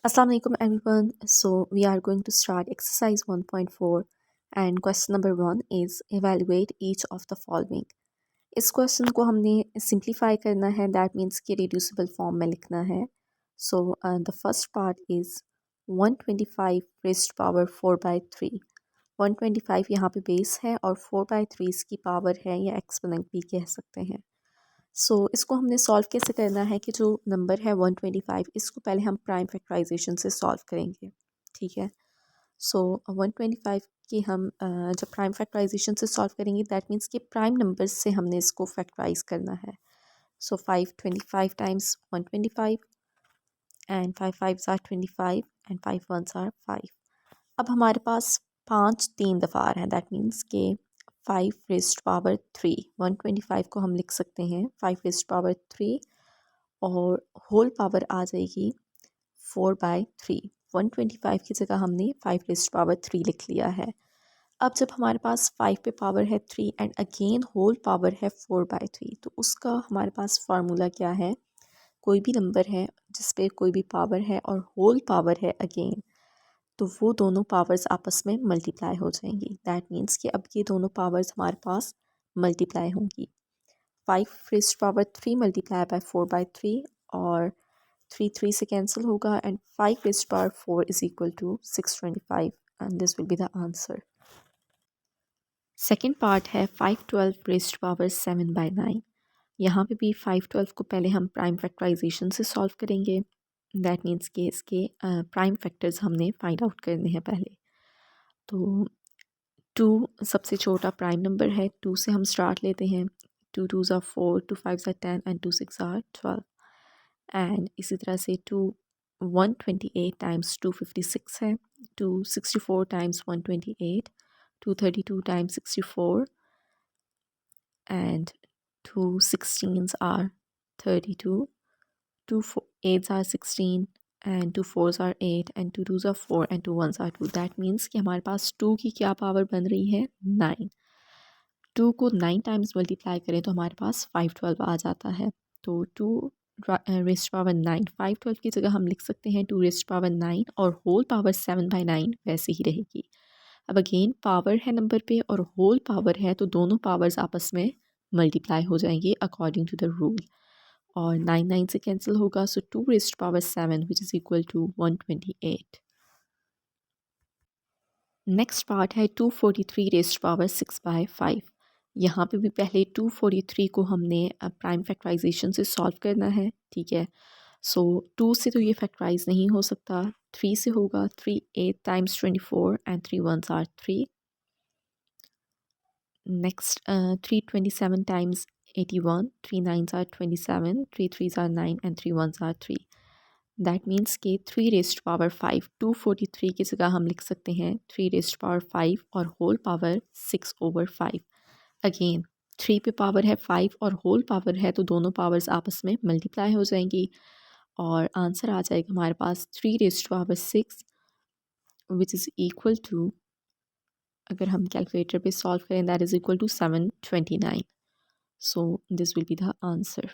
Assalamu alaikum everyone. So we are going to start exercise 1.4 and question number 1 is evaluate each of the following. इस question को हमने simplify करना है, that means कि reducible form में लिखना है. So the first part is 125 raised power 4/3. 125 यहाँ पे बेस है और 4/3 इसकी पावर है या एक्सपोनेंट भी कह सकते हैं. इसको हमने सॉल्व कैसे करना है कि जो नंबर है 125 इसको पहले हम प्राइम फैक्टराइजेशन से सॉल्व करेंगे. ठीक है. 125 की हम जब प्राइम फैक्टराइजेशन से सॉल्व करेंगे दैट मीन्स कि प्राइम नंबर्स से हमने इसको फैक्टराइज करना है. 525 times 125 and 5 5s are 25 and 5 1s are 5. अब हमारे पास 5 3 दफ़ा आ रहा है, दैट मीन्स के 5 रेज़्ड पावर 3. 125 को हम लिख सकते हैं 5 रेज़्ड पावर 3 और होल पावर आ जाएगी 4/3. 125 की जगह हमने 5 रेज़्ड पावर 3 लिख लिया है. अब जब हमारे पास 5 पे पावर है 3 एंड अगेन होल पावर है 4/3, तो उसका हमारे पास फार्मूला क्या है? कोई भी नंबर है जिस पे कोई भी पावर है और होल पावर है अगेन, तो वो दोनों पावर्स आपस में मल्टीप्लाई हो जाएंगी. दैट मीन्स कि अब ये दोनों पावर्स हमारे पास मल्टीप्लाई होंगी. 5 रेज़्ड पावर 3 मल्टीप्लाई बाय 4/3 और 3 3 से कैंसिल होगा and 5 raised power 4 is equal to 625 and this will be the answer. Second part है 512 रेज़्ड पावर 7/9. यहाँ पे भी 512 को पहले हम प्राइम फैक्टराइजेशन से सॉल्व करेंगे. दैट मीन्स कि इसके प्राइम फैक्टर्स हमने फाइंड आउट करने हैं पहले. तो 2 सबसे छोटा प्राइम नंबर है, 2 से हम स्टार्ट लेते हैं. 2 2s are 4, 2 5s are 10 and 2 6 are 12. And इसी तरह से 128 टाइम्स 256 है, 264 times 128, 232 times 64 and 2 16s are 32, 2 8s are 16 and 2 4s are 8 and 2 2s are 4 and 2 1s are 2. That means कि हमारे पास 2 की क्या पावर बन रही है? 9. 2 को 9 टाइम्स मल्टीप्लाई करें तो हमारे पास 512 आ जाता है. तो 2 रेज़्ड पावर 9, 512 की जगह हम लिख सकते हैं 2 रेज़्ड पावर 9 और होल पावर 7/9 वैसे ही रहेगी. अब अगेन पावर है नंबर पे और होल पावर है, तो दोनों पावर्स आपस में मल्टीप्लाई हो जाएंगी अकॉर्डिंग टू द रूल. और 9 9 से कैंसिल होगा, so 2 raised power 7 which is equal to 128. Next part है 243 रेज़्ड पावर 6/5. यहाँ पे भी पहले 243 को हमने प्राइम फैक्टराइजेशन से सॉल्व करना है. ठीक है. 2 से तो ये फैक्टराइज नहीं हो सकता, 3 से होगा. 3 8 times 24 and 3 1s are 3. Next 327 times 81, 3 9s are 27, 3 3s are 9 and 3 1s are 3. That means के 3 रेज़्ड पावर 5, 243 की जगह हम लिख सकते हैं 3 रेज़्ड पावर 5 और होल पावर 6/5. अगेन 3 पे पावर है 5 और होल पावर है, तो दोनों पावर्स आपस में मल्टीप्लाई हो जाएंगी और आंसर आ जाएगा हमारे पास 3 raised power 6 which is equal to, अगर हम कैलकुलेटर पे सॉल्व करें that is equal to 729. So this will be the answer.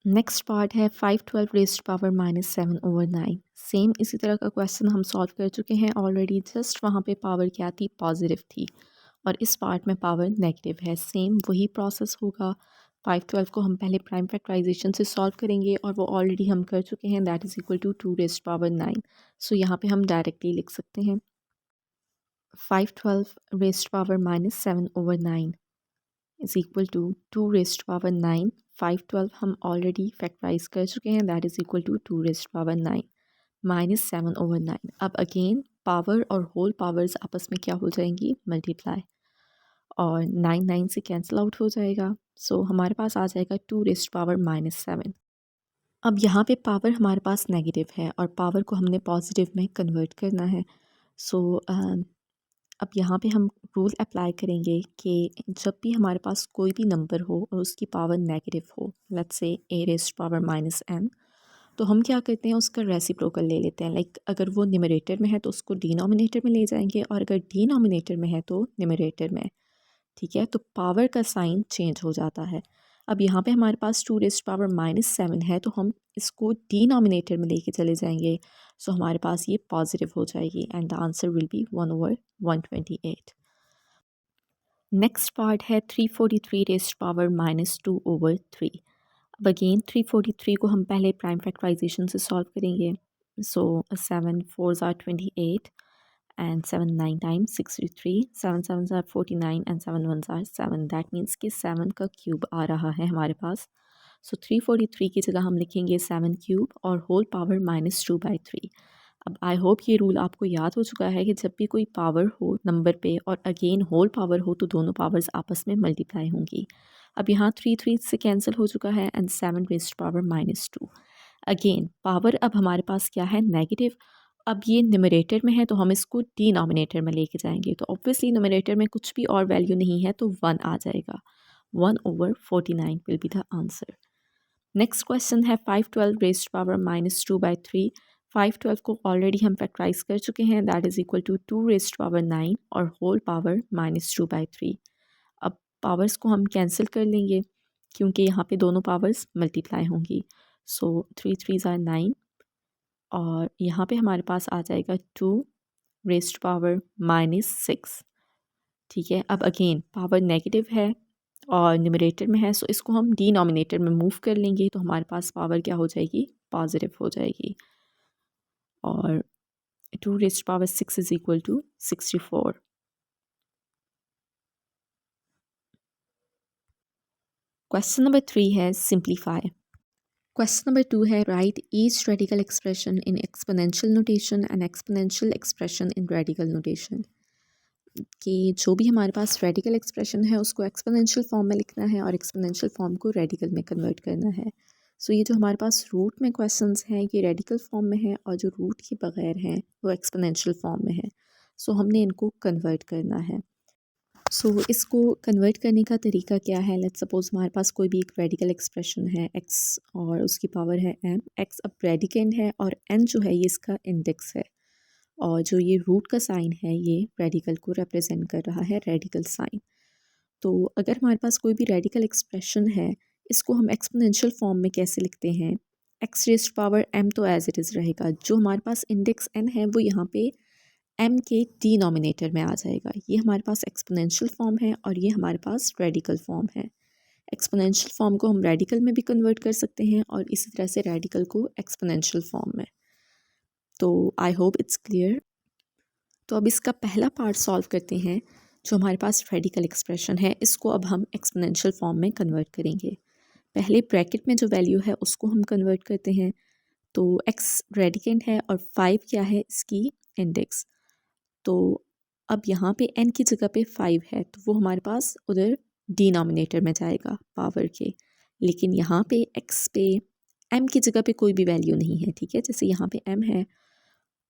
Next part है 512 रेज़्ड पावर -7/9. सेम इसी तरह का क्वेश्चन हम सॉल्व कर चुके हैं ऑलरेडी. जस्ट वहाँ पे पावर क्या थी? पॉजिटिव थी. और इस पार्ट में पावर नेगेटिव है. सेम वही प्रोसेस होगा. 512 को हम पहले प्राइम फैक्टराइजेशन से सॉल्व करेंगे और वो ऑलरेडी हम कर चुके हैं. That is equal to 2 raised power 9. सो यहाँ पे हम डायरेक्टली लिख सकते हैं 512 raised power -7/9 is equal to 2 raised power 9. 512 हम ऑलरेडी फैक्टराइज कर चुके हैं. That is equal to 2 raised power 9 -7/9. अब अगेन पावर और होल पावर्स आपस में क्या हो जाएंगी? मल्टीप्लाई. और 9 9 से कैंसिल आउट हो जाएगा. सो हमारे पास आ जाएगा 2 रेज़्ड पावर -7. अब यहाँ पे पावर हमारे पास नेगेटिव है और पावर को हमने पॉजिटिव में कन्वर्ट करना है. सो अब यहाँ पे हम रूल अप्लाई करेंगे कि जब भी हमारे पास कोई भी नंबर हो और उसकी पावर नेगेटिव हो, let's say a raised power -n, तो हम क्या करते हैं? उसका रेसिप्रोकल ले लेते हैं. लाइक अगर वो न्यूमरेटर में है तो उसको डिनोमिनेटर में ले जाएंगे और अगर डिनोमिनेटर में है तो न्यूमरेटर में. ठीक है. तो पावर का साइन चेंज हो जाता है. अब यहाँ पे हमारे पास 2 रेज़्ड पावर -7 है, तो हम इसको डिनोमिनेटर में लेके चले जाएंगे, सो हमारे पास ये पॉजिटिव हो जाएगी and the answer will be 1/128। Next part है 343 रेज़्ड पावर -2/3। अब अगेन 343 को हम पहले प्राइम फैक्टराइजेशन से सॉल्व करेंगे। सो 7 4s are 28 and 7 9 times 63, 7 7s are 49 and 7 1s are 7। That means कि 7 का क्यूब आ रहा है हमारे पास। सो 343 की जगह हम लिखेंगे 7 क्यूब और होल पावर -2/3। अब आई होप ये रूल आपको याद हो चुका है कि जब भी कोई पावर हो नंबर पे और अगेन होल पावर हो तो दोनों पावर्स आपस में मल्टीप्लाई होंगी। अब यहाँ 3 3 से कैंसिल हो चुका है and 7 raised power -2। Again power अब हमारे पास क्या है, नेगेटिव। अब ये न्यूमरेटर में है तो हम इसको डिनोमिनेटर में लेके जाएंगे, तो ऑब्वियसली न्यूमरेटर में कुछ भी और वैल्यू नहीं है तो 1 आ जाएगा। 1/49 will be the answer. Next question है 512 रेज़्ड पावर -2/3। 512 को ऑलरेडी हम फैक्टराइज कर चुके हैं, that is equal to 2 raised power 9 और होल पावर -2/3। अब पावर्स को हम कैंसिल कर लेंगे क्योंकि यहाँ पे दोनों पावर्स मल्टीप्लाई होंगी। सो 3 3s are 9 और यहाँ पे हमारे पास आ जाएगा 2 रेज़्ड पावर -6। ठीक है, अब अगेन पावर नेगेटिव है और न्यूमरेटर में है, सो इसको हम डिनोमिनेटर में मूव कर लेंगे तो हमारे पास पावर क्या हो जाएगी, पॉजिटिव हो जाएगी। और 2 raised power 6 is equal to 64। Question number 3 है सिंप्लीफाई। क्वेश्चन नंबर 2 है write each radical expression in exponential notation and exponential expression in radical notation. कि जो भी हमारे पास रेडिकल एक्सप्रेशन है उसको एक्सपोनेंशियल फॉर्म में लिखना है और एक्सपोनेंशियल फॉर्म को रेडिकल में कन्वर्ट करना है। सो ये जो हमारे पास रूट में क्वेश्चंस हैं ये रेडिकल फॉर्म में है और जो रूट के बगैर हैं वो एक्सपोनेंशियल फॉर्म में है। सो हमने इनको कन्वर्ट करना है। सो इसको कन्वर्ट करने का तरीका क्या है, लेट्स सपोज हमारे पास कोई भी एक रेडिकल एक्सप्रेशन है x और उसकी पावर है m। x अब रेडिकेंड है और n जो है ये इसका इंडेक्स है और जो ये रूट का साइन है ये रेडिकल को रिप्रेजेंट कर रहा है, रेडिकल साइन। तो अगर हमारे पास कोई भी रेडिकल एक्सप्रेशन है इसको हम एक्सपोनेंशियल फॉर्म में कैसे लिखते हैं, x रेज़्ड पावर m तो एज इट इज़ रहेगा, जो हमारे पास इंडेक्स n है वो यहाँ पे m के डिनोमिनेटर में आ जाएगा। ये हमारे पास एक्सपोनेंशियल फॉर्म है और ये हमारे पास रेडिकल फॉर्म है। एक्सपोनेंशियल फॉर्म को हम रेडिकल में भी कन्वर्ट कर सकते हैं और इसी तरह से रेडिकल को एक्सपोनेंशियल फॉर्म में। तो आई होप इट्स क्लियर। तो अब इसका पहला पार्ट सॉल्व करते हैं। जो हमारे पास रेडिकल एक्सप्रेशन है इसको अब हम एक्सपोनेंशियल फॉर्म में कन्वर्ट करेंगे। पहले ब्रैकेट में जो वैल्यू है उसको हम कन्वर्ट करते हैं। तो x रेडिकेंड है और 5 क्या है इसकी इंडेक्स। तो अब यहाँ पे n की जगह पे 5 है तो वो हमारे पास उधर डिनोमिनेटर में जाएगा पावर के, लेकिन यहाँ पे x पे m की जगह पे कोई भी वैल्यू नहीं है। ठीक है, जैसे यहाँ पे m है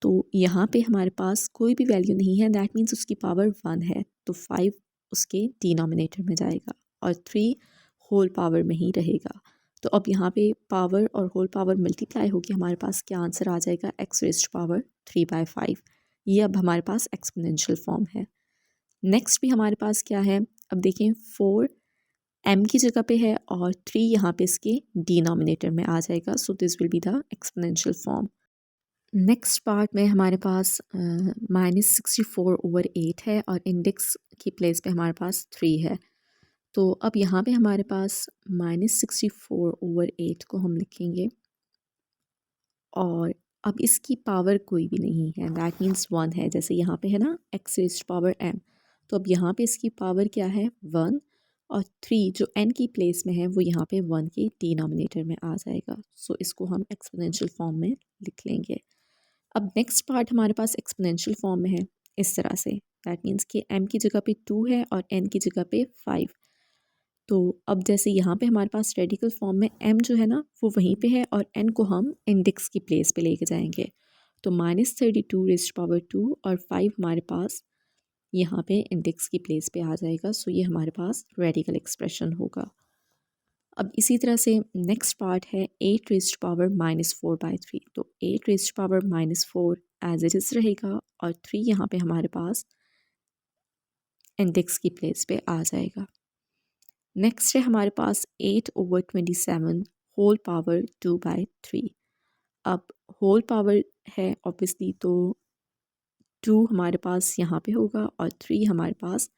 तो यहाँ पे हमारे पास कोई भी वैल्यू नहीं है, दैट मीन्स उसकी पावर 1 है तो 5 उसके डिनोमिनेटर में जाएगा और 3 होल पावर में ही रहेगा। तो अब यहाँ पे पावर और होल पावर मल्टीप्लाई होकर हमारे पास क्या आंसर आ जाएगा, x रेज़्ड पावर 3/5। ये अब हमारे पास एक्सपोनेंशियल फॉर्म है। नेक्स्ट भी हमारे पास क्या है, अब देखें 4 m की जगह पे है और 3 यहाँ पे इसके डिनोमिनेटर में आ जाएगा, सो this will be the exponential form. Next part में हमारे पास -64/8 है और इंडेक्स की प्लेस पे हमारे पास 3 है। तो अब यहाँ पे हमारे पास -64/8 को हम लिखेंगे और अब इसकी पावर कोई भी नहीं है, दैट मीन्स 1 है। जैसे यहाँ पे है ना x रेज़्ड पावर m, तो अब यहाँ पे इसकी पावर क्या है 1 और 3 जो n की प्लेस में है वो यहाँ पे 1 के डिनोमिनेटर में आ जाएगा। सो इसको हम एक्सपोनेंशियल फॉर्म में लिख लेंगे। अब नेक्स्ट पार्ट हमारे पास एक्सपोनेंशियल फॉर्म में है इस तरह से, दैट मीन्स कि m की जगह पे 2 है और n की जगह पे 5। तो अब जैसे यहाँ पे हमारे पास रेडिकल फॉर्म में m जो है ना वो वहीं पे है और n को हम इंडेक्स की प्लेस पे लेके जाएंगे। तो -32 रेज़्ड पावर 2 और 5 हमारे पास यहाँ पे इंडेक्स की प्लेस पे आ जाएगा। सो ये हमारे पास रेडिकल एक्सप्रेशन होगा। अब इसी तरह से नेक्स्ट पार्ट है 8 रेज़्ड पावर -4/3। तो 8 raised power -4 as it is रहेगा और 3 यहाँ पे हमारे पास इंडेक्स की प्लेस पे आ जाएगा। नेक्स्ट है हमारे पास 8/27 होल पावर 2/3। अब होल पावर है ऑब्वियसली, तो 2 हमारे पास यहाँ पे होगा और 3 हमारे पास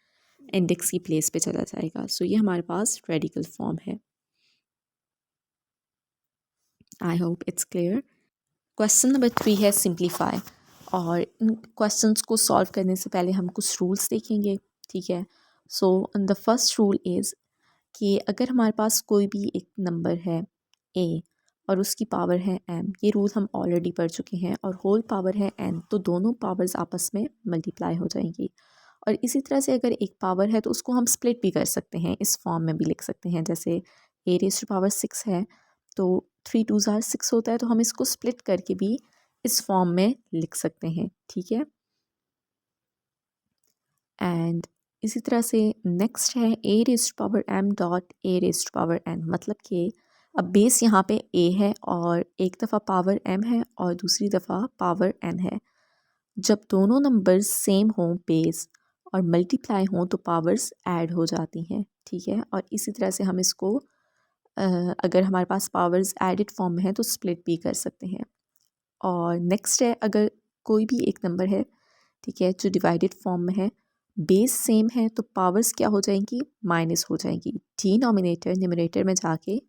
इंडेक्स की प्लेस पे चला जाएगा। सो ये हमारे पास रेडिकल फॉर्म है। I hope it's clear. Question number 3 है सिंप्लीफाई, और इन क्वेश्चंस को सॉल्व करने से पहले हम कुछ रूल्स देखेंगे, ठीक है। So the first rule is कि अगर हमारे पास कोई भी एक नंबर है a और उसकी पावर है m, ये रूल हम ऑलरेडी पढ़ चुके हैं, और होल पावर है n, तो दोनों पावर्स आपस में मल्टीप्लाई हो जाएंगी। और इसी तरह से अगर एक पावर है तो उसको हम स्प्लिट भी कर सकते हैं, इस फॉर्म में भी लिख सकते हैं। जैसे a⁻6 है तो 3 2 6 होता है, तो हम इसको स्प्लिट करके भी इस फॉर्म में लिख सकते हैं, ठीक है। एंड इसी तरह से नेक्स्ट है a⁻m.a⁻n, मतलब कि अब बेस यहाँ पे a है और एक दफ़ा पावर m है और दूसरी दफ़ा पावर n है। जब दोनों नंबर्स सेम हों बेस और मल्टीप्लाई हों तो पावर्स ऐड हो जाती हैं, ठीक है। और इसी तरह से हम इसको अगर हमारे पास पावर्स एडिड फॉर्म में है तो स्प्लिट भी कर सकते हैं। और नेक्स्ट है अगर कोई भी एक नंबर है, ठीक है, जो डिवाइडेड फॉर्म में है, बेस सेम है, तो पावर्स क्या हो जाएंगी, माइनस हो जाएंगी। डिनोमिनेटर न्यूमरेटर में जाके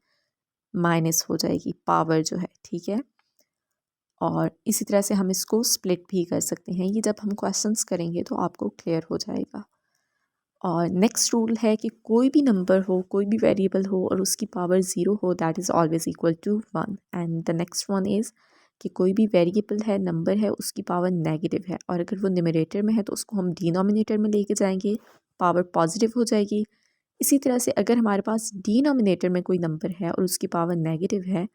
माइनस हो जाएगी पावर जो है, ठीक है। और इसी तरह से हम इसको स्प्लिट भी कर सकते हैं। ये जब हम क्वेश्चंस करेंगे तो आपको क्लियर हो जाएगा। और नेक्स्ट रूल है कि कोई भी नंबर हो, कोई भी वेरिएबल हो और उसकी पावर 0 हो, that is always equal to 1। And the next one is कि कोई भी वेरिएबल है, नंबर है, उसकी पावर नेगेटिव है और अगर वो न्यूमरेटर में है तो उसको हम डिनोमिनेटर में लेके जाएंगे, पावर पॉजिटिव हो जाएगी। इसी तरह से अगर हमारे पास डिनोमिनेटर में कोई नंबर है और उसकी पावर नेगेटिव है,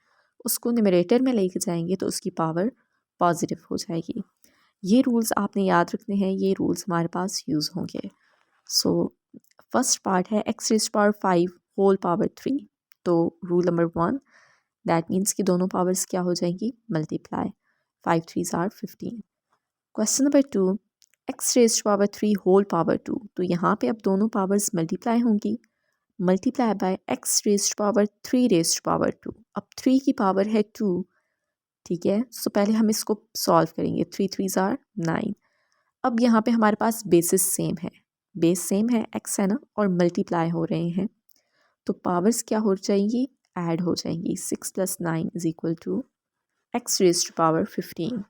उसको न्यूमरेटर में लेके जाएंगे तो उसकी पावर पॉजिटिव हो जाएगी। ये रूल्स आपने याद रखने हैं, ये रूल्स हमारे पास यूज़ होंगे। सो फर्स्ट पार्ट है x⁻5 होल पावर 3। तो रूल नंबर 1, दैट मीन्स कि दोनों पावर्स क्या हो जाएंगी, multiply. 5 3s are 15। Question number 2, x⁻3 whole power 2। तो यहाँ पे अब दोनों पावर्स मल्टीप्लाई होंगी, मल्टीप्लाई बाय x⁻3 2। अब 3 की पावर है 2, ठीक है। सो पहले हम इसको सॉल्व करेंगे। 3 3s are 9। अब यहाँ पे हमारे पास बेसिस सेम है, बेस सेम है, x है ना, और मल्टीप्लाई हो रहे हैं, तो पावर्स क्या हो जाएंगी, ऐड हो जाएंगी। 6 + 9 = x⁻15।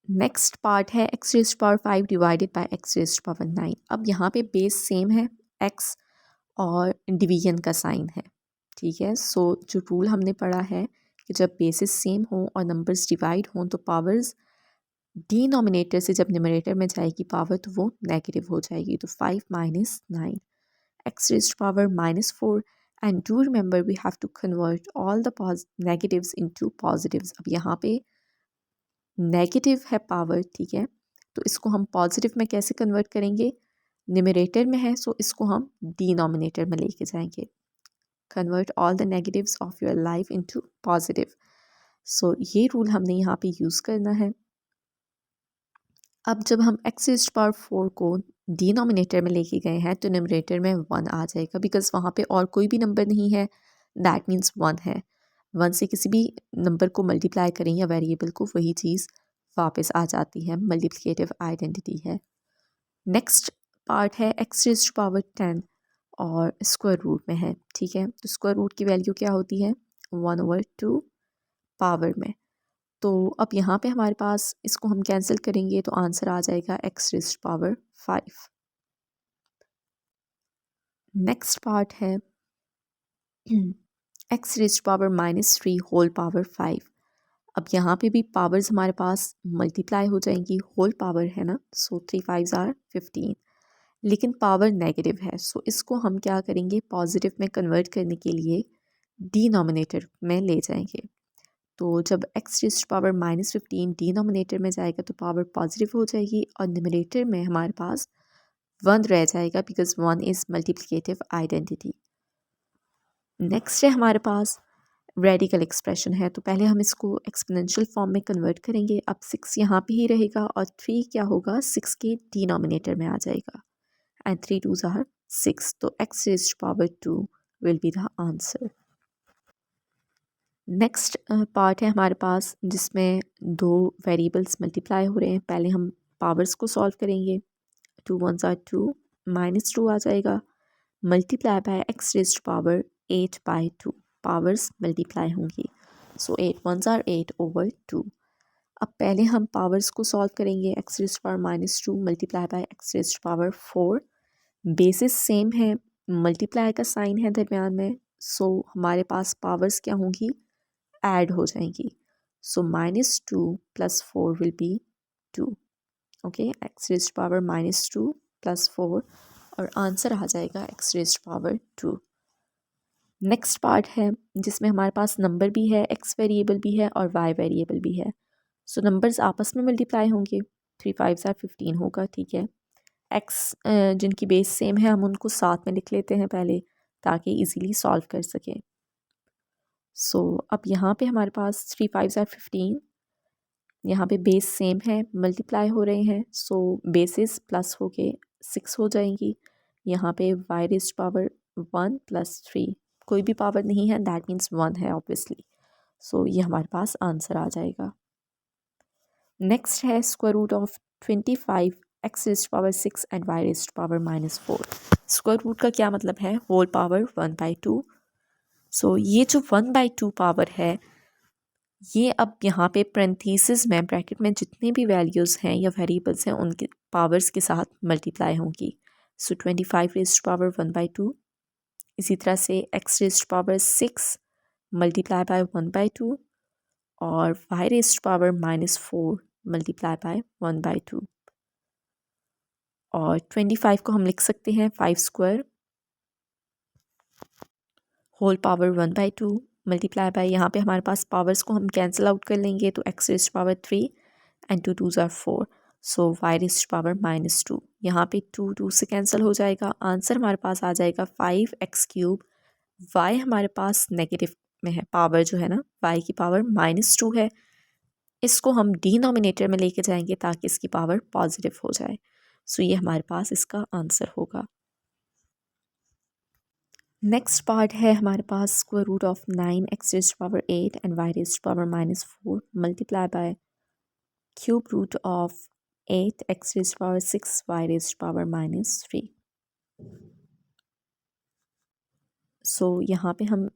नेक्स्ट पार्ट है x⁻5 डिवाइडेड बाय x⁻9। अब यहाँ पे बेस सेम है x और डिवीजन का साइन है, ठीक है। सो जो रूल हमने पढ़ा है कि जब बेसिस सेम हो और नंबर्स डिवाइड हों तो पावर्स डिनोमिनेटर से जब न्यूमरेटर में जाएगी पावर तो वो नेगेटिव हो जाएगी। तो 5 - 9 x⁻⁻4। And do remember we have to convert all the negatives into positives. अब यहाँ पे नेगेटिव है पावर, ठीक है, तो इसको हम पॉजिटिव में कैसे कन्वर्ट करेंगे, न्यूमरेटर में है सो इसको हम डिनोमिनेटर में लेके जाएंगे। Convert all the negatives of your life into positive. So ये रूल हमने यहाँ पे यूज़ करना है। अब जब हम x⁻4 को डिनोमिनेटर में लेके गए हैं तो न्यूमरेटर में 1 आ जाएगा, बिकॉज वहाँ पे और कोई भी नंबर नहीं है, दैट मीन्स 1 है। 1 से किसी भी नंबर को मल्टीप्लाई करें या वेरिएबल को, वही चीज़ वापस आ जाती है, मल्टीप्लिकेटिव आइडेंटिटी है। नेक्स्ट पार्ट है x⁻10 और स्क्वायर रूट में है, ठीक है। तो स्क्वायर रूट की वैल्यू क्या होती है, 1/2 पावर में। तो अब यहाँ पे हमारे पास इसको हम कैंसिल करेंगे तो आंसर आ जाएगा x⁻5। नेक्स्ट पार्ट है x⁻³ होल पावर 5। अब यहाँ पे भी पावर्स हमारे पास मल्टीप्लाई हो जाएंगी, होल पावर है ना, सो 3 5s are 15। लेकिन पावर नेगेटिव है, सो इसको हम क्या करेंगे, पॉजिटिव में कन्वर्ट करने के लिए डिनोमिनेटर में ले जाएंगे। तो जब x⁻⁻15 डिनोमिनेटर में जाएगा तो पावर पॉजिटिव हो जाएगी और न्यूमरेटर में हमारे पास 1 रह जाएगा, because 1 is multiplicative identity. Next है हमारे पास रेडिकल एक्सप्रेशन है, तो पहले हम इसको एक्सपोनेंशियल फॉर्म में कन्वर्ट करेंगे। अब 6 यहाँ पे ही रहेगा और 3 क्या होगा, 6 के डिनोमिनेटर में आ जाएगा। एंड 3 2s are 6, तो x raised to power 2 will be the answer. Next part है हमारे पास जिसमें दो वेरिएबल्स मल्टीप्लाई हो रहे हैं। पहले हम पावर्स को सॉल्व करेंगे। 2 1s are 2, -2 आ जाएगा, multiply by x raised to power 8/2, powers multiply होंगी। So 8 1s are 8/2। अब पहले हम पावर्स को सॉल्व करेंगे। x raised to power -2 multiply by x raised to power 4, basis same है, मल्टीप्लाई का साइन है दरमियान में, सो हमारे पास पावर्स क्या होंगी, ऐड हो जाएंगी। So -2 + 4 will be 2। Okay, x raised to power -2 + 4 और आंसर आ जाएगा x raised to power 2। Next part है जिसमें हमारे पास नंबर भी है, x वेरिएबल भी है और y वेरिएबल भी है। सो नंबर्स आपस में मल्टीप्लाई होंगे। 3 5s are 15 होगा, ठीक है। x जिनकी बेस सेम है हम उनको साथ में लिख लेते हैं पहले, ताकि इजीली सॉल्व कर सकें। सो अब यहाँ पे हमारे पास 3 5s are 15, यहाँ पे बेस सेम है, मल्टीप्लाई हो रहे हैं, सो बेसिस प्लस हो के 6 हो जाएंगी। यहाँ पे y रेज़्ड पावर 1 + 3, कोई भी पावर नहीं है, दैट मीन्स 1 है ऑब्वियसली। सो ये हमारे पास आंसर आ जाएगा। नेक्स्ट है square root of 25 x raised power 6 and y raised power -4। Square root का क्या मतलब है, होल पावर 1/2। सो ये जो 1/2 पावर है, ये अब यहाँ पे पेरेंथीसिस में ब्रैकेट में जितने भी वैल्यूज़ हैं या वेरिएबल्स हैं उनके पावर्स के साथ मल्टीप्लाई होंगी। सो 25 रेज़्ड पावर 1/2, इसी तरह से x raised power 6 multiply by 1/2 और y raised power -4 multiply by 1/2। और 25 को हम लिख सकते हैं 5 square whole power 1/2 multiply by, यहाँ पे हमारे पास पावर्स को हम कैंसिल आउट कर लेंगे, तो x raised power 3 and 2 2s are 4, so y raised power -2, यहाँ पे 2 2 से कैंसिल हो जाएगा। आंसर हमारे पास आ जाएगा 5x3। y हमारे पास नेगेटिव में है, पावर जो है ना y की पावर -2 है, इसको हम डिनोमिनेटर में लेके जाएंगे ताकि इसकी पावर पॉजिटिव हो जाए। सो ये हमारे पास इसका आंसर होगा। नेक्स्ट पार्ट है हमारे पास square root of 9 x raised power 8 and y raised power -4 multiply by cube root of 8 x raised power 6 y raised power -3। So यहाँ पे हम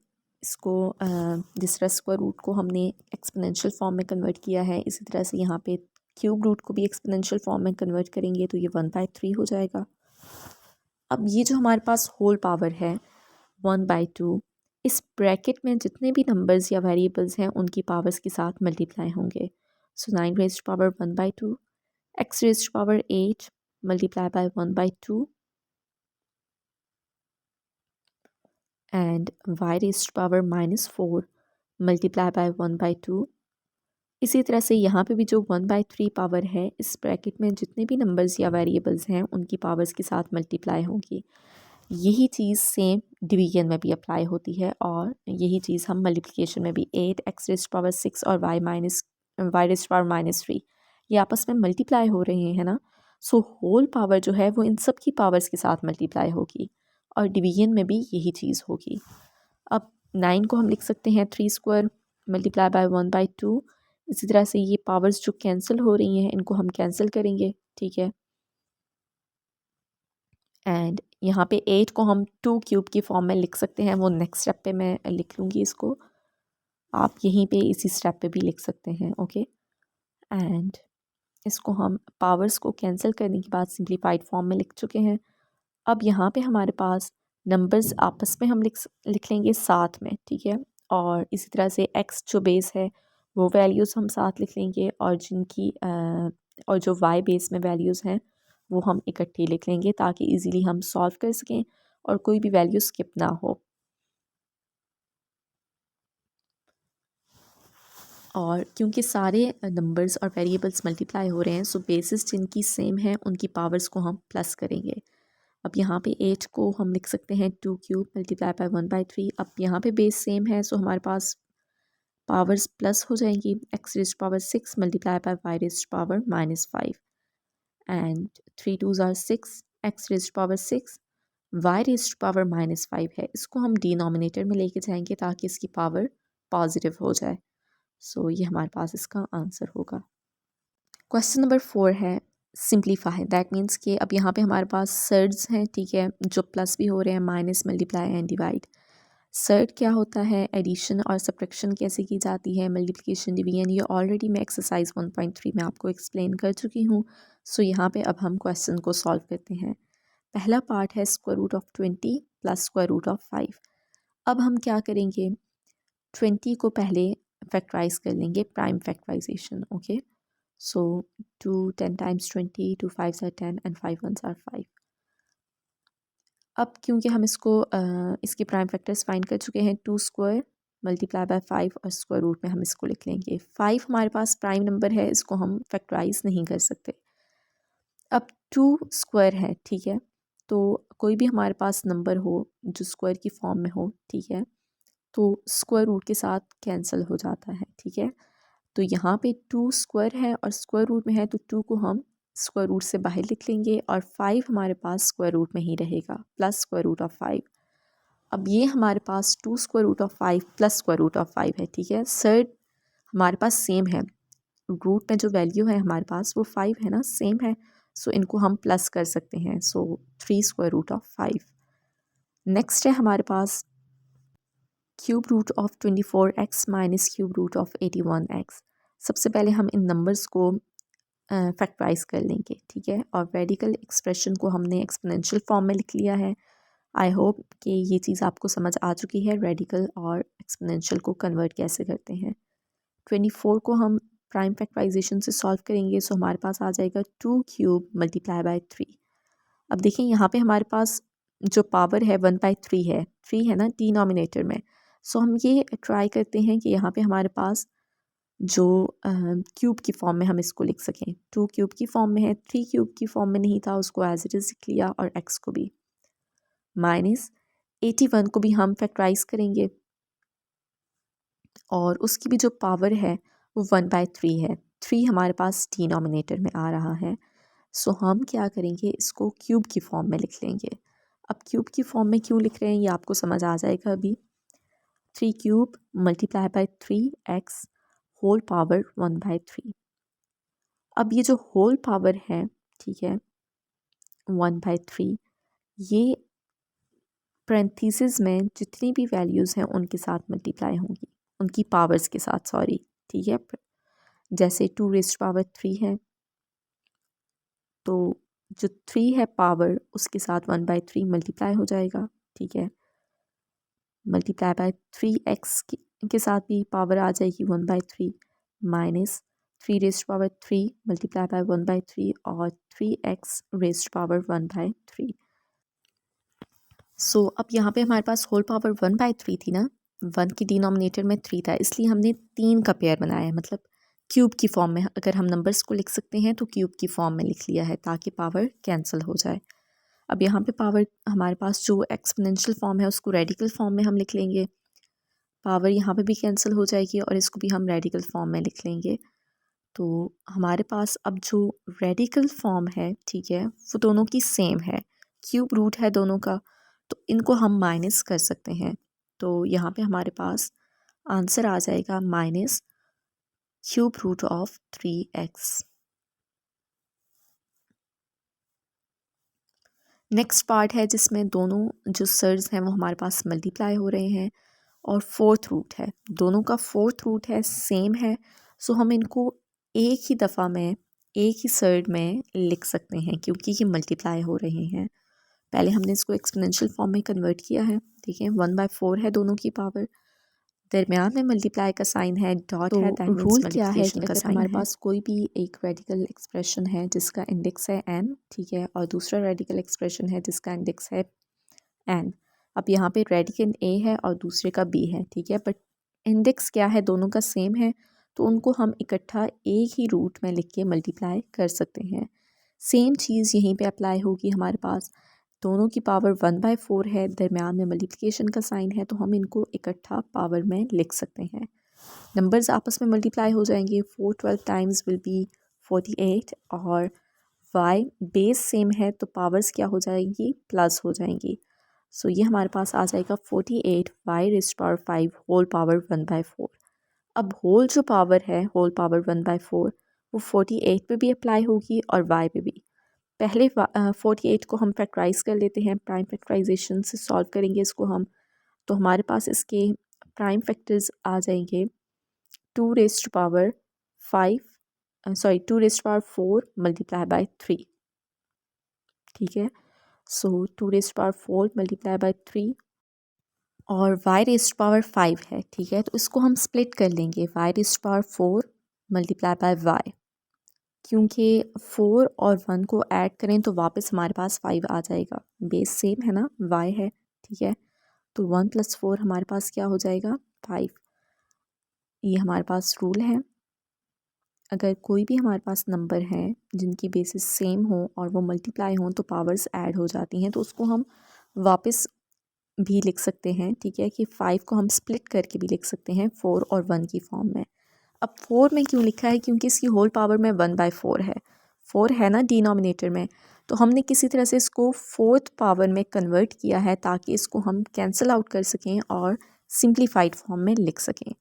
इसको जिस तरह स्क्वायर रूट को हमने एक्सपोनेंशियल फॉर्म में कन्वर्ट किया है, इसी तरह से यहाँ पे क्यूब रूट को भी एक्सपोनेंशियल फॉर्म में कन्वर्ट करेंगे तो ये 1/3 हो जाएगा। अब ये जो हमारे पास होल पावर है 1/2, इस ब्रैकेट में जितने भी नंबर्स या वेरिएबल्स हैं उनकी पावर्स के साथ मल्टीप्लाई होंगे। सो 9 raised power 1/2, x raised power 8 multiply by 1/2 and y raised power -4 multiply by 1/2। इसी तरह से यहाँ पे भी जो 1/3 पावर है, इस ब्रैकेट में जितने भी नंबर्स या वेरिएबल्स हैं उनकी पावर्स के साथ मल्टीप्लाई होंगी। यही चीज़ सेम डिवीजन में भी अप्लाई होती है और यही चीज़ हम मल्टीप्लिकेशन में भी 8 x रेज़्ड पावर 6 और y रेज़्ड पावर -3 ये आपस में मल्टीप्लाई हो रहे हैं ना। सो होल पावर जो है वो इन सब की पावर्स के साथ मल्टीप्लाई होगी और डिवीजन में भी यही चीज़ होगी। अब 9 को हम लिख सकते हैं 3 स्क्वायर मल्टीप्लाई बाय 1/2। इसी तरह से ये पावर्स जो कैंसिल हो रही हैं इनको हम कैंसिल करेंगे, ठीक है। एंड यहाँ पे 8 को हम 2 क्यूब की फॉर्म में लिख सकते हैं, वो नेक्स्ट स्टेप पे मैं लिख लूँगी इसको, आप यहीं पे इसी स्टेप पे भी लिख सकते हैं, ओके। एंड इसको हम पावर्स को कैंसिल करने के बाद सिंप्लीफाइड फॉर्म में लिख चुके हैं। अब यहाँ पे हमारे पास नंबर्स आपस में हम लिख लेंगे साथ में, ठीक है। और इसी तरह से x जो बेस है वो वैल्यूज़ हम साथ लिख लेंगे और और जो y बेस में वैल्यूज़ हैं वो हम इकट्ठी लिख लेंगे ताकि इजीली हम सॉल्व कर सकें और कोई भी वैल्यू स्किप ना हो। और क्योंकि सारे नंबर्स और वेरिएबल्स मल्टीप्लाई हो रहे हैं, सो बेसिस जिनकी सेम है उनकी पावर्स को हम प्लस करेंगे। अब यहाँ पे 8 को हम लिख सकते हैं 2 क्यूब मल्टीप्लाई बाय 1/3। अब यहाँ पे बेस सेम है, सो हमारे पास पावर्स प्लस हो जाएंगी। x raised power 6 multiply by y raised power -5 and 3 2s are 6, x raised power 6 y raise to power -5 है, इसको हम डिनोमिनेटर में लेके जाएंगे ताकि इसकी पावर पॉजिटिव हो जाए। सो ये हमारे पास इसका आंसर होगा। क्वेश्चन नंबर 4 है सिंप्लीफाई, दैट मीन्स कि अब यहाँ पे हमारे पास सर्ड्स हैं, ठीक है, जो प्लस भी हो रहे हैं, minus, multiply and divide. Surd क्या होता है, एडिशन और सब्ट्रैक्शन कैसे की जाती है, मल्टीप्लिकेशन, डिवीजन, ये ऑलरेडी मैं एक्सरसाइज 1.3 में आपको एक्सप्लेन कर चुकी हूँ। सो यहाँ पे अब हम क्वेश्चन को सॉल्व करते हैं। पहला पार्ट है square root of 20 plus square root of 5। अब हम क्या करेंगे, 20 को पहले फैक्टराइज कर लेंगे, prime factorisation. Okay, so 2 10 times 20, 2 5 are 10 and 5 1s are 5। अब क्योंकि हम इसको इसके प्राइम फैक्टर्स फाइंड कर चुके हैं, 2 स्क्वायर मल्टीप्लाई बाय 5 और स्क्वायर रूट में हम इसको लिख लेंगे। 5 हमारे पास प्राइम नंबर है, इसको हम फैक्टराइज नहीं कर सकते। अब 2 स्क्वायर है, ठीक है, तो कोई भी हमारे पास नंबर हो जो स्क्वायर की फॉर्म में हो, ठीक है, तो स्क्वायर रूट के साथ कैंसिल हो जाता है, ठीक है। तो यहाँ पे 2 स्क्वायर है और स्क्वायर रूट में है, तो 2 को हम स्क्वायर रूट से बाहर लिख लेंगे और 5 हमारे पास स्क्वायर रूट में ही रहेगा, प्लस स्क्वायर रूट ऑफ 5। अब ये हमारे पास 2 square root of 5 plus square root of 5 है, ठीक है। सर्ड हमारे पास सेम है, रूट में जो वैल्यू है हमारे पास वो 5 है ना, सेम है, सो इनको हम प्लस कर सकते हैं। So 3 square root of 5। Next है हमारे पास cube root of 24x minus cube root of 81x। सबसे पहले हम इन नंबर्स को फैक्टराइज कर लेंगे, ठीक है, और रेडिकल एक्सप्रेशन को हमने एक्सपोनेंशियल फॉर्म में लिख लिया है। आई होप कि ये चीज़ आपको समझ आ चुकी है, रेडिकल और एक्सपोनेंशियल को कन्वर्ट कैसे करते हैं। 24 को हम प्राइम फैक्टराइजेशन से सॉल्व करेंगे, सो हमारे पास आ जाएगा 2 क्यूब मल्टीप्लाई बाय 3। अब देखिए यहाँ पे हमारे पास जो पावर है 1/3 है, 3 है ना डिनोमिनेटर में। सो हम ये ट्राई करते हैं कि यहाँ पे हमारे पास जो क्यूब की फॉर्म में हम इसको लिख सकें। 2 क्यूब की फॉर्म में है, 3 क्यूब की फॉर्म में नहीं था, उसको एज इट इज़ लिख लिया, और x को भी। माइनस 81 को भी हम फैक्टराइज करेंगे और उसकी भी जो पावर है वो 1/3 है। 3 हमारे पास डिनोमिनेटर में आ रहा है, सो हम क्या करेंगे, इसको क्यूब की फॉर्म में लिख लेंगे। अब क्यूब की फॉर्म में क्यों लिख रहे हैं ये आपको समझ आ जाएगा अभी। 3 cube multiply by 3x whole power 1/3। अब ये जो होल पावर है, ठीक है, 1/3, ये पैरेंथेसिस में जितनी भी वैल्यूज़ हैं उनके साथ मल्टीप्लाई होंगी, उनकी पावर्स के साथ, सॉरी, ठीक है। जैसे 2 रेज़्ड पावर 3 है, तो जो 3 है पावर उसके साथ 1/3 मल्टीप्लाई हो जाएगा, ठीक है। मल्टीप्लाई बाय 3x के साथ भी पावर आ जाएगी 1/3, minus 3 raised power 3 multiply by 1/3 और 3x रेज़्ड पावर 1/3। सो अब यहाँ पे हमारे पास होल पावर 1/3 थी ना, 1 की डिनोमिनेटर में 3 था, इसलिए हमने 3 का पेयर बनाया है, मतलब क्यूब की फॉर्म में। अगर हम नंबर्स को लिख सकते हैं तो क्यूब की फॉर्म में लिख लिया है ताकि पावर कैंसिल हो जाए। अब यहाँ पे पावर हमारे पास जो एक्सपोनेंशियल फॉर्म है उसको रेडिकल फॉर्म में हम लिख लेंगे, पावर यहाँ पे भी कैंसिल हो जाएगी और इसको भी हम रेडिकल फॉर्म में लिख लेंगे। तो हमारे पास अब जो रेडिकल फॉर्म है, ठीक है, वो दोनों की सेम है, क्यूब रूट है दोनों का, तो इनको हम माइनस कर सकते हैं। तो यहाँ पे हमारे पास आंसर आ जाएगा minus cube root of 3x। Next part है जिसमें दोनों जो सर्स हैं वो हमारे पास मल्टीप्लाई हो रहे हैं और फोर्थ रूट है, दोनों का फोर्थ रूट है, सेम है, सो हम इनको एक ही दफ़ा में एक ही सर्ड में लिख सकते हैं क्योंकि ये मल्टीप्लाई हो रहे हैं। पहले हमने इसको एक्सपोनेंशियल फॉर्म में कन्वर्ट किया है, ठीक है, 1/4 है दोनों की पावर, दरमियान में मल्टीप्लाई का साइन है, डॉट है, दैट मीन्स रूल क्या है कि अगर हमारे पास कोई भी एक रेडिकल एक्सप्रेशन है जिसका इंडेक्स है n, ठीक है, और दूसरा रेडिकल एक्सप्रेशन है जिसका इंडेक्स है n। अब यहाँ पे रेडिकल a है और दूसरे का b है, ठीक है, बट इंडेक्स क्या है, दोनों का सेम है, तो उनको हम इकट्ठा एक ही रूट में लिख के मल्टीप्लाई कर सकते हैं। सेम चीज़ यहीं पे अप्लाई होगी हमारे पास, दोनों की पावर 1/4 है, दरमियान में मल्टीप्लिकेशन का साइन है, तो हम इनको इकट्ठा पावर में लिख सकते हैं। नंबर्स आपस में मल्टीप्लाई हो जाएंगे, 4 12 टाइम्स विल बी 48 और y बेस सेम है तो पावर्स क्या हो जाएंगी, प्लस हो जाएंगी। सो ये हमारे पास आ जाएगा 48 y raised power 5 whole power 1/4। अब होल जो पावर है होल पावर 1/4 वो 48 पे भी अप्लाई होगी और वाई पे भी। पहले 48 को हम फैक्टराइज कर लेते हैं, प्राइम फैक्टराइजेशन से सॉल्व करेंगे इसको हम। तो हमारे पास इसके प्राइम फैक्टर्स आ जाएंगे 2 rest power 5 sorry 2 rest power 4 multiply bye 3। ठीक है, सो 2 रेस्ट पावर 4 मल्टीप्लाई बाय 3 और वाई रेस्ट पावर 5 है। ठीक है, तो इसको हम स्प्लिट कर लेंगे, y raised power 4 multiply by y, क्योंकि 4 और 1 को ऐड करें तो वापस हमारे पास 5 आ जाएगा। बेस सेम है ना, वाई है। ठीक है, तो 1 + 4 हमारे पास क्या हो जाएगा 5। ये हमारे पास रूल है, अगर कोई भी हमारे पास नंबर है जिनकी बेसिस सेम हो और वो मल्टीप्लाई हों तो पावर्स ऐड हो जाती हैं, तो उसको हम वापस भी लिख सकते हैं। ठीक है, कि 5 को हम स्प्लिट करके भी लिख सकते हैं 4 और 1 की फॉर्म में। अब 4 में क्यों लिखा है, क्योंकि इसकी होल पावर में 1/4 है, 4 है ना डिनोमिनेटर में, तो हमने किसी तरह से इसको 4th पावर में कन्वर्ट किया है ताकि इसको हम कैंसिल आउट कर सकें और सिंप्लीफाइड फॉर्म में लिख सकें।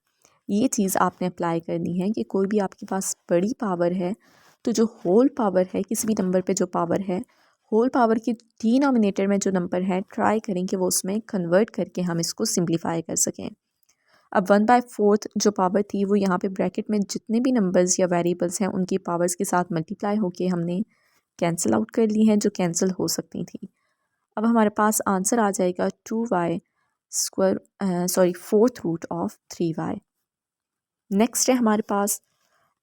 ये चीज़ आपने अप्लाई करनी है कि कोई भी आपके पास बड़ी पावर है तो जो होल पावर है, किसी भी नंबर पे जो पावर है, होल पावर की डिनोमिनेटर में जो नंबर है ट्राई करें कि वो उसमें कन्वर्ट करके हम इसको सिंप्लीफाई कर सकें। अब 1/4 जो पावर थी वो यहाँ पे ब्रैकेट में जितने भी नंबर्स या वेरिएबल्स हैं उनकी पावर्स के साथ मल्टीप्लाई होके हमने कैंसिल आउट कर ली हैं जो कैंसिल हो सकती थी। अब हमारे पास आंसर आ जाएगा 2y square sorry 4th root of 3y। Next है हमारे पास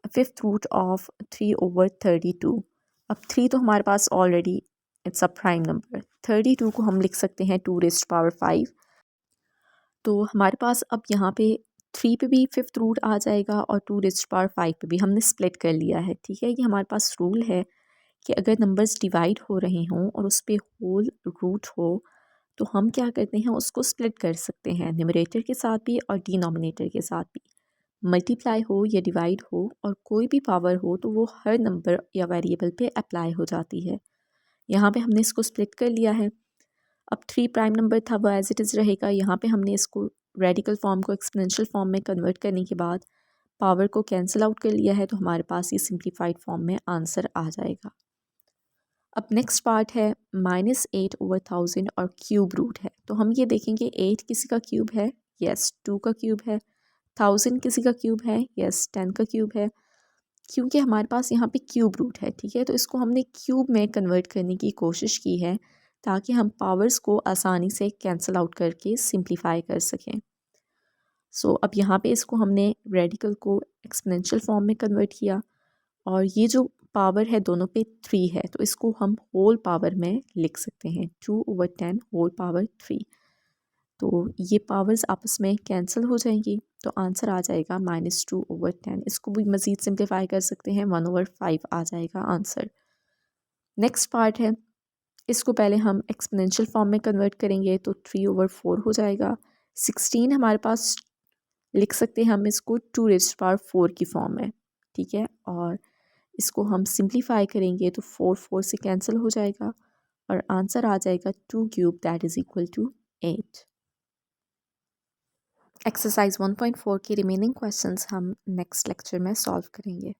5th रूट ऑफ 3/32। अब 3 तो हमारे पास already it's a prime number, 32 को हम लिख सकते हैं 2 रेज़्ड पावर 5। तो हमारे पास अब यहाँ पे 3 पे भी 5th रूट आ जाएगा और 2 रेज़्ड पावर 5 पे भी हमने स्प्लिट कर लिया है। ठीक है, ये हमारे पास रूल है कि अगर नंबर्स डिवाइड हो रहे हों और उस पर होल रूट हो तो हम क्या करते हैं उसको स्प्लिट कर सकते हैं, न्यूमरेटर के साथ भी और डिनोमिनेटर के साथ भी। मल्टीप्लाई हो या डिवाइड हो और कोई भी पावर हो तो वो हर नंबर या वेरिएबल पे अप्लाई हो जाती है। यहाँ पे हमने इसको स्प्लिट कर लिया है। अब 3 प्राइम नंबर था वो एज इट इज़ रहेगा। यहाँ पे हमने इसको रेडिकल फॉर्म को एक्सपोनेंशियल फॉर्म में कन्वर्ट करने के बाद पावर को कैंसिल आउट कर लिया है, तो हमारे पास ये सिंप्लीफाइड फॉर्म में आंसर आ जाएगा। अब नेक्स्ट पार्ट है -8/1000 और क्यूब रूट है। तो हम ये देखेंगे 8 किसी का क्यूब है, यस 2 का क्यूब है, 1000 किसी का क्यूब है, यस 10 का क्यूब है। क्योंकि हमारे पास यहाँ पे क्यूब रूट है, ठीक है, तो इसको हमने क्यूब में कन्वर्ट करने की कोशिश की है ताकि हम पावर्स को आसानी से कैंसिल आउट करके सिंप्लीफाई कर सकें। सो अब यहाँ पे इसको हमने रेडिकल को एक्सपोनेंशियल फॉर्म में कन्वर्ट किया और ये जो पावर है दोनों पे 3 है तो इसको हम होल पावर में लिख सकते हैं 2/10 होल पावर 3। तो ये पावर्स आपस में कैंसिल हो जाएंगी तो आंसर आ जाएगा -2/10। इसको भी मज़ीद सिंप्लीफाई कर सकते हैं 1/5 आ जाएगा आंसर। नेक्स्ट पार्ट है, इसको पहले हम एक्सपोनेंशियल फॉर्म में कन्वर्ट करेंगे तो 3/4 हो जाएगा। 16 हमारे पास लिख सकते हैं हम इसको 2⁴ की फॉर्म में, ठीक है, और इसको हम सिंप्लीफाई करेंगे तो 4 से कैंसिल हो जाएगा और आंसर आ जाएगा 2³ that is equal to 8। Exercise 1.4 के रिमेनिंग क्वेश्चंस हम नेक्स्ट लेक्चर में सॉल्व करेंगे।